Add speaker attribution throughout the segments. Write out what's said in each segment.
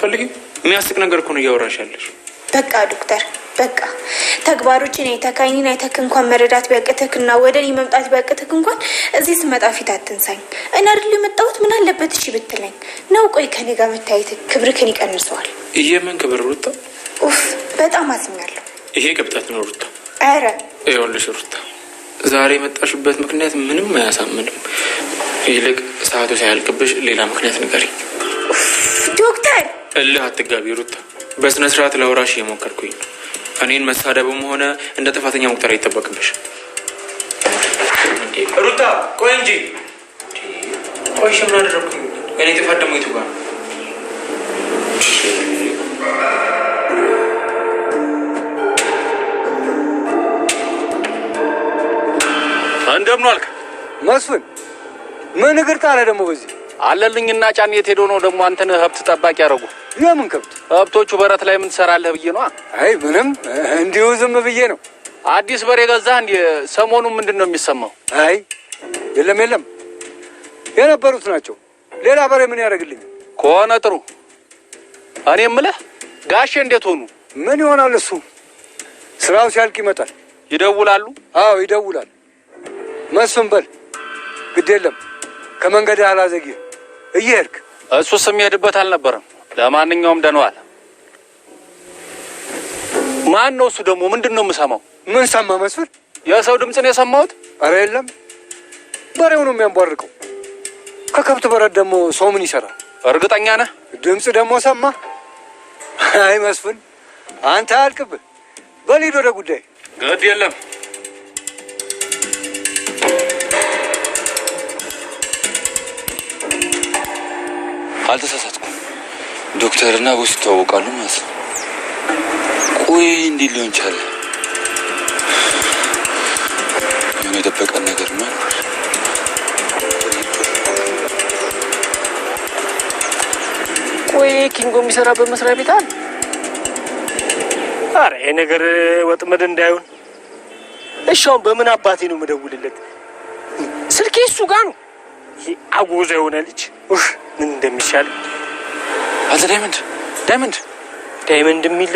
Speaker 1: አትፈልጊም? የሚያስቅ ነገር እኮ ነው እያወራሻለሽ።
Speaker 2: በቃ ዶክተር በቃ ተግባሮችን አይተካኝን አይተክ እንኳን መረዳት ቢያቅተክና ወደ እኔ መምጣት ቢያቅተክ እንኳን እዚህ ስመጣ ፊት አትንሳኝ። እኔ አይደል የመጣሁት? ምን አለበት እሺ ብትለኝ ነው? ቆይ ከኔ ጋር መታየት ክብርክን ይቀንሰዋል።
Speaker 1: የምን ክብር ሩታ?
Speaker 2: ኡፍ በጣም አዝኛለሁ።
Speaker 1: ይሄ ቅብጠት ነው ሩታ።
Speaker 2: አረ
Speaker 1: ይኸውልሽ ሩታ፣ ዛሬ የመጣሽበት ምክንያት ምንም አያሳምንም። ይልቅ ሰዓቱ ሳያልቅብሽ ሌላ ምክንያት ንገሪኝ።
Speaker 2: ዶክተር
Speaker 1: እልህ አትጋቢ ሩታ። በስነ ስርዓት ለውራሽ እየሞከርኩኝ ነው። እኔን መሳደቡም ሆነ እንደ ጥፋተኛ መቁጠር አይጠበቅብሽ። ሩታ ቆይ እንጂ ቆይ፣ ምን አደረኩኝ? እኔ ጥፋት ደግሞ የቱ ጋር?
Speaker 3: እንደምን አልክ
Speaker 4: መስፍን? ምን እግር ጣለ ደግሞ በዚህ
Speaker 3: አለልኝና ጫን የት ሄዶ ነው ደግሞ አንተን ሀብት ጠባቂ ያደረጉ?
Speaker 4: የምን ከብት?
Speaker 3: ሀብቶቹ በረት ላይ ምን ትሰራለህ ብዬ ነው።
Speaker 4: አይ ምንም እንዲሁ ዝም ብዬ ነው።
Speaker 3: አዲስ በሬ ገዛህ እንዴ? ሰሞኑ ምንድነው የሚሰማው?
Speaker 4: አይ የለም የነበሩት ናቸው። ሌላ በሬ ምን ያደርግልኝ?
Speaker 3: ከሆነ ጥሩ። እኔ የምልህ ጋሼ እንዴት ሆኑ?
Speaker 4: ምን ይሆናል እሱ፣ ስራው ሲያልቅ ይመጣል።
Speaker 3: ይደውላሉ?
Speaker 4: አዎ ይደውላል። መስፍን በል ግድ የለም ከመንገድ አላዘግይህ እየሄድክ።
Speaker 3: እሱስ የሚሄድበት አልነበረም። ለማንኛውም ደነዋል። ማን ነው እሱ ደግሞ? ምንድነው የምሰማው?
Speaker 4: ምን ሰማ መስፍን?
Speaker 3: የሰው ድምጽ ነው የሰማሁት።
Speaker 4: አረ የለም በሬው ነው የሚያንቧርቀው። ከከብት በረት ደግሞ ሰው ምን ይሰራል?
Speaker 3: እርግጠኛ ነህ?
Speaker 4: ድምጽ ደግሞ ሰማ? አይ መስፍን አንተ አልቅብህ። በል ሂድ ወደ ጉዳይ።
Speaker 3: ግድ የለም
Speaker 5: አልተሳሳትኩም። ዶክተርና ቦስ ይተዋወቃሉ ማለት ነው። ቆይ እንዴት ሊሆን ቻለ? የሆነ የደበቀን ነገር ነው።
Speaker 6: ቆይ ኪንጎ የሚሰራበት መስሪያ ቤት አለ? አረ ይሄ ነገር ወጥመድ እንዳይሆን። እሺ አሁን በምን አባቴ ነው የምደውልለት? ስልኬ እሱ ጋር ነው። ይሄ አጎዛ የሆነ ልጅ ምን እንደሚሻል።
Speaker 5: አንተ ዳይመንድ
Speaker 6: የሚል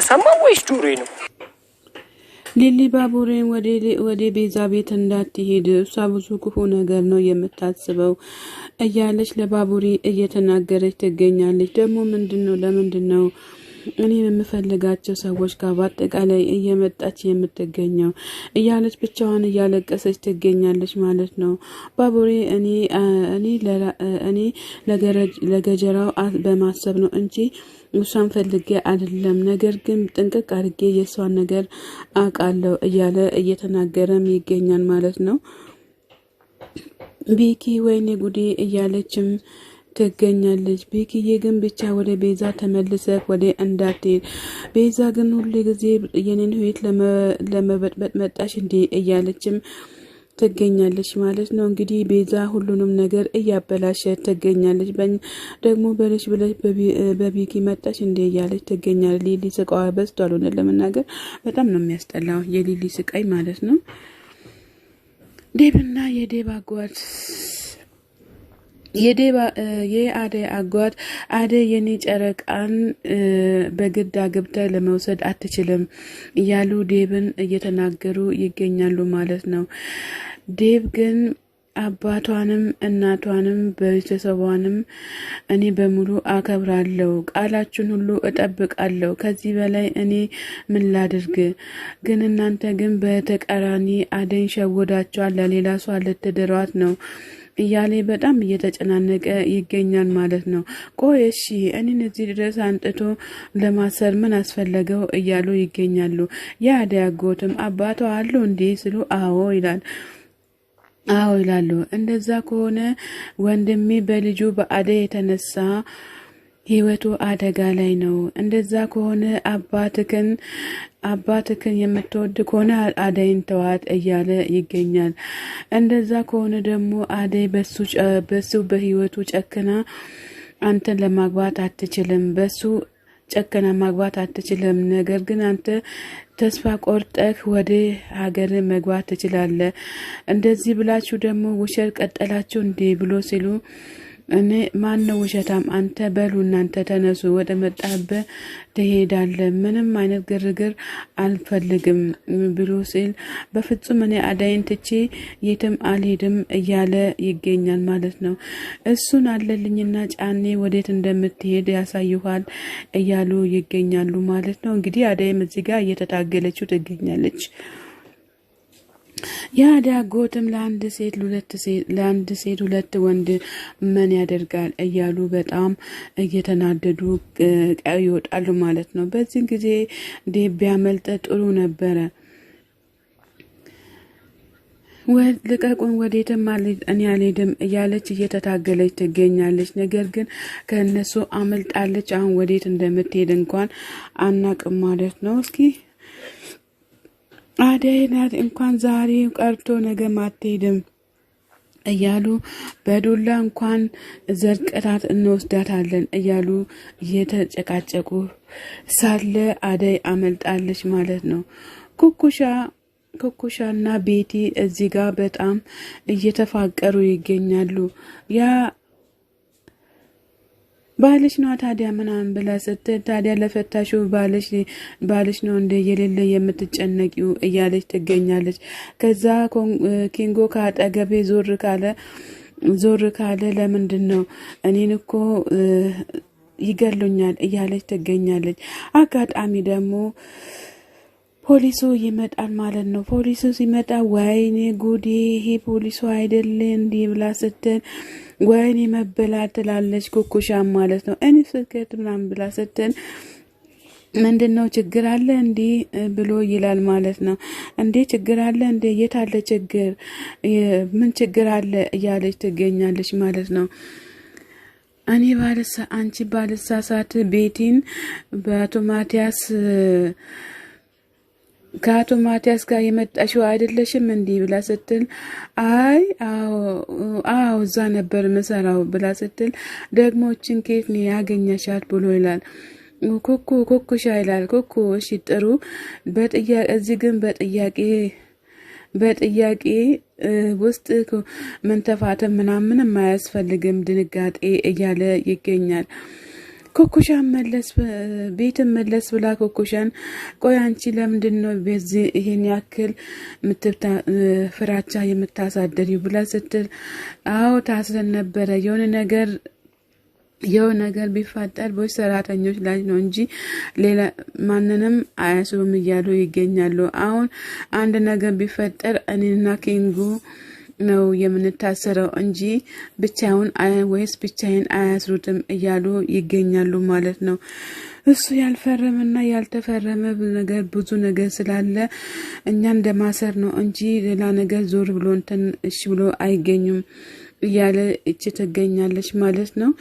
Speaker 6: ሰማው ወይስ ጆሮዬ ነው?
Speaker 7: ሊሊ ባቡሬን ወደ ቤዛ ቤት እንዳትሄድ እሷ ብዙ ክፉ ነገር ነው የምታስበው እያለች ለባቡሬ እየተናገረች ትገኛለች። ደግሞ ለምንድነው እኔ የምፈልጋቸው ሰዎች ጋር በአጠቃላይ እየመጣች የምትገኘው እያለች ብቻዋን እያለቀሰች ትገኛለች ማለት ነው። ባቡሬ እኔ ለገጀራው በማሰብ ነው እንጂ እሷን ፈልጌ አይደለም። ነገር ግን ጥንቅቅ አድርጌ የእሷን ነገር አውቃለሁ እያለ እየተናገረም ይገኛል ማለት ነው። ቢኪ ወይኔ ጉዴ እያለችም ትገኛለች። ቢኪዬ ግን ብቻ ወደ ቤዛ ተመልሰክ ወደ እንዳትሄድ። ቤዛ ግን ሁሉ ጊዜ የኔን ህይወት ለመበጥበጥ መጣሽ እንዴ እያለችም ትገኛለች ማለት ነው። እንግዲህ ቤዛ ሁሉንም ነገር እያበላሸ ትገኛለች። ደግሞ በለሽ ብለሽ በቢኪ መጣሽ እንዴ እያለች ትገኛለች። ሊሊ ስቃዋ በዝቷል። ሆነ ለመናገር በጣም ነው የሚያስጠላው የሊሊ ስቃይ ማለት ነው። ዴብና የዴብ አጓት የአደይ አጓት አደይ የኔ ጨረቃን በግድ አግብታ ለመውሰድ አትችልም እያሉ ዴብን እየተናገሩ ይገኛሉ ማለት ነው። ዴብ ግን አባቷንም እናቷንም ቤተሰቧንም እኔ በሙሉ አከብራለሁ፣ ቃላችሁን ሁሉ እጠብቃለሁ። ከዚህ በላይ እኔ ምን ላድርግ? ግን እናንተ ግን በተቃራኒ አደይን ሸወዳቸዋል፣ ለሌላ ሰው ልትድሯት ነው እያለ በጣም እየተጨናነቀ ይገኛል ማለት ነው። ቆይ እሺ እኔን እዚህ ድረስ አንጥቶ ለማሰር ምን አስፈለገው እያሉ ይገኛሉ። የአደይ አጎትም አባቷ አሉ እንዴ ስሉ አዎ ይላሉ። እንደዛ ከሆነ ወንድሜ በልጁ በአደይ የተነሳ ህይወቱ አደጋ ላይ ነው። እንደዛ ከሆነ አባትክን የምትወድ ከሆነ አደይን ተዋት እያለ ይገኛል። እንደዛ ከሆነ ደግሞ አደይ በሱ በህይወቱ ጨክና አንተን ለማግባት አትችልም። በሱ ጨከና ማግባት አትችልም። ነገር ግን አንተ ተስፋ ቆርጠህ ወደ ሀገር መግባት ትችላለህ። እንደዚህ ብላችሁ ደግሞ ውሸት ቀጠላችሁ እንዴ ብሎ ሲሉ እኔ ማን ነው ውሸታም? አንተ በሉ እናንተ ተነሱ፣ ወደ መጣህበት ትሄዳለህ። ምንም አይነት ግርግር አልፈልግም ብሎ ሲል በፍጹም እኔ አዳይን ትቼ የትም አልሄድም እያለ ይገኛል ማለት ነው። እሱን አለልኝና ጫኔ ወዴት እንደምትሄድ ያሳዩሃል እያሉ ይገኛሉ ማለት ነው። እንግዲህ አዳይም እዚህ ጋር እየተታገለችው ትገኛለች። የአደይ አጎትም ለአንድ ሴት ሁለት ወንድ ምን ያደርጋል እያሉ በጣም እየተናደዱ ይወጣሉ ማለት ነው። በዚህ ጊዜ ዴብ ቢያመልጥ ጥሩ ነበረ። ልቀቁን፣ ወዴትም እኔ አልሄድም እያለች እየተታገለች ትገኛለች። ነገር ግን ከእነሱ አመልጣለች። አሁን ወዴት እንደምትሄድ እንኳን አናቅም ማለት ነው። እስኪ አደይ ናት እንኳን ዛሬ ቀርቶ ነገ ማትሄድም እያሉ በዱላ እንኳን ዘርቅታት እንወስዳታለን እያሉ እየተጨቃጨቁ ሳለ አደይ አመልጣለች ማለት ነው። ኩኩሻና ቤቲ እዚህ ጋር በጣም እየተፋቀሩ ይገኛሉ። ያ ባልሽ ነው ታዲያ ምናምን ብላ ስትል ታዲያ ለፈታሹ ባልሽ ነው እንደ የሌለ የምትጨነቂው እያለች ትገኛለች። ከዛ ኪንጎ ካጠገቤ ዞር ካለ ለምንድን ነው እኔን እኮ ይገሉኛል እያለች ትገኛለች። አጋጣሚ ደግሞ ፖሊሱ ይመጣል ማለት ነው። ፖሊሱ ሲመጣ ወይኔ ጉዴ ይሄ ፖሊሱ አይደለ እንዲህ ብላ ስትል ወይኔ መበላት ትላለች ኩኩሻም ማለት ነው። እኔ ስልከት ምናምን ብላ ስትል ምንድነው ችግር አለ እንዴ ብሎ ይላል ማለት ነው። እንዴ ችግር አለ እንዴ? የት አለ ችግር? ምን ችግር አለ እያለች ትገኛለች ማለት ነው። አንቺ ባልሳሳት ቤቲን ከአቶ ማቲያስ ጋር የመጣሽው አይደለሽም እንዲህ ብላ ስትል አዎ እዛ ነበር መሰራው ብላ ስትል ደግሞ እችን ኬት ነው ያገኘሻት ብሎ ይላል። ኩኩሻ ይላል። ኩኩ እሺ ጥሩ እዚህ ግን በጥያቄ ውስጥ መንተፋተም ምናምን አያስፈልግም ድንጋጤ እያለ ይገኛል። ኩኩሻን ቤትን መለስ ብላ ኩኩሻን ቆይ አንቺ ለምንድን ነው በዚህ ይሄን ያክል ፍራቻ የምታሳደሪው ብላ ስትል አዎ ታስረን ነበረ የሆነ ነገር ቢፈጠር ቦች ሰራተኞች ላይ ነው እንጂ ሌላ ማንንም አያስሩም እያሉ ይገኛሉ። አሁን አንድ ነገር ቢፈጠር እኔና ኪንጉ ነው የምንታሰረው እንጂ ብቻዬን አያስሩትም እያሉ ይገኛሉ ማለት ነው። እሱ ያልፈረመና ያልተፈረመ ብዙ ነገር ስላለ እኛ እንደማሰር ነው እንጂ ሌላ ነገር ዞር ብሎ እሺ ብሎ አይገኙም እያለ ትገኛለች ማለት ነው።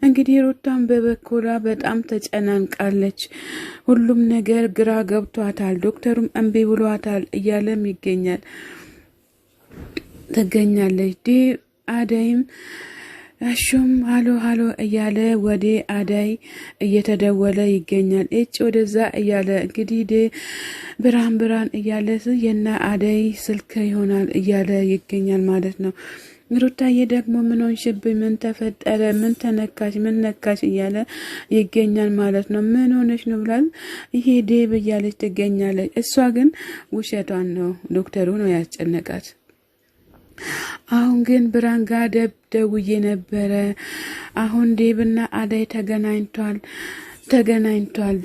Speaker 7: እንግዲህ ሩታን በበኩሏ በጣም ተጨናንቃለች። ሁሉም ነገር ግራ ገብቷታል። ዶክተሩም እምቢ ብሏታል እያለም ይገኛል ትገኛለች። አደይም እሹም ሃሎ እያለ ወደ አደይ እየተደወለ ይገኛል። ወደዛ እያለ እንግዲህ ብርሃን እያለ የና አደይ ስልክ ይሆናል እያለ ይገኛል ማለት ነው። ሩታዬ ደግሞ ምን ሆንሽብኝ? ምን ተፈጠረ? ምን ተነካሽ? ምን ነካሽ? እያለ ይገኛል ማለት ነው። ምን ሆነሽ ነው ብላል ይሄ ዴብ እያለች ትገኛለች። እሷ ግን ውሸቷን ነው፣ ዶክተሩ ነው ያስጨነቃት። አሁን ግን ብርሃን ጋር ደውዬ ነበረ። አሁን ዴብና አደይ ተገናኝቷል።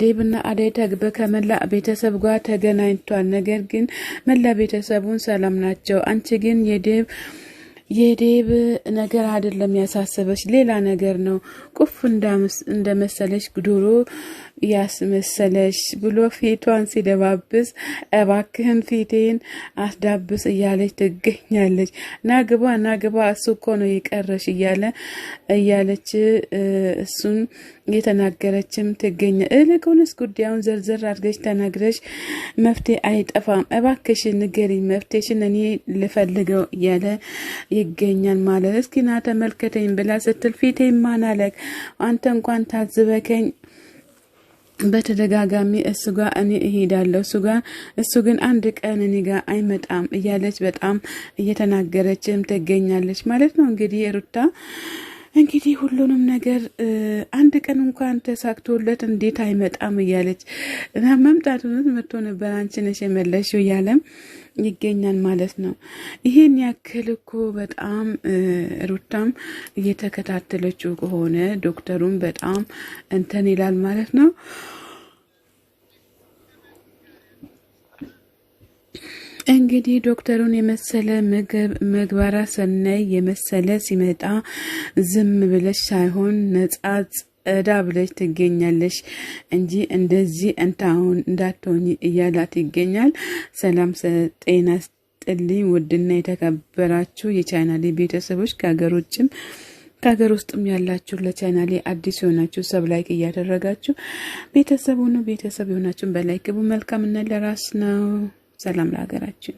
Speaker 7: ዴብና አደይ ከመላ ቤተሰብ ጋር ተገናኝቷል። ነገር ግን መላ ቤተሰቡን ሰላም ናቸው። አንቺ ግን የዴብ ነገር አይደለም ያሳሰበች፣ ሌላ ነገር ነው። ቁፍ እንደመሰለች ዶሮ ያስመሰለች ብሎ ፊቷን ሲደባብስ እባክህን ፊቴን አስዳብስ እያለች ትገኛለች። ናግባ እሱ እኮ ነው የቀረሽ እያለች እሱን እየተናገረችም ትገኛ። እልቁንስ ጉዳዩን ዘርዘር አድርገሽ ተናግረሽ መፍትሄ አይጠፋም፣ እባክሽን ንገሪኝ፣ መፍትሄሽን እኔ ልፈልገው እያለ ይገኛል ማለት። እስኪ ና ተመልከተኝ ብላ ስትል ፊቴ ማናለክ አንተ እንኳን ታዝበከኝ በተደጋጋሚ እሱ ጋር እኔ እሄዳለሁ እሱ ግን አንድ ቀን እኔ ጋር አይመጣም እያለች በጣም እየተናገረችም ትገኛለች ማለት ነው። እንግዲህ ሩታ እንግዲህ ሁሉንም ነገር አንድ ቀን እንኳን ተሳክቶለት እንዴት አይመጣም እያለች መምጣቱን መጥቶ ነበር አንቺ ነሽ የመለሽው እያለም ይገኛል ማለት ነው። ይሄን ያክል እኮ በጣም ሩታም እየተከታተለችው ከሆነ ዶክተሩም በጣም እንትን ይላል ማለት ነው። እንግዲህ ዶክተሩን የመሰለ ምግባረ ሰናይ የመሰለ ሲመጣ ዝም ብለሽ ሳይሆን ነጻ ጸዳ ብለሽ ትገኛለሽ እንጂ እንደዚህ እንታውን እንዳትሆኚ እያላት ይገኛል። ሰላም ጤና ስጥልኝ ውድና የተከበራችሁ የቻናሌ ቤተሰቦች ከሀገር ውስጥም ያላችሁ ለቻናሌ አዲስ የሆናችሁ ሰብ ላይክ እያደረጋችሁ ቤተሰብ ሆኑ። ቤተሰብ የሆናችሁን በላይክ ግቡ። መልካምና ለራስ ነው። ሰላም ለሀገራችን።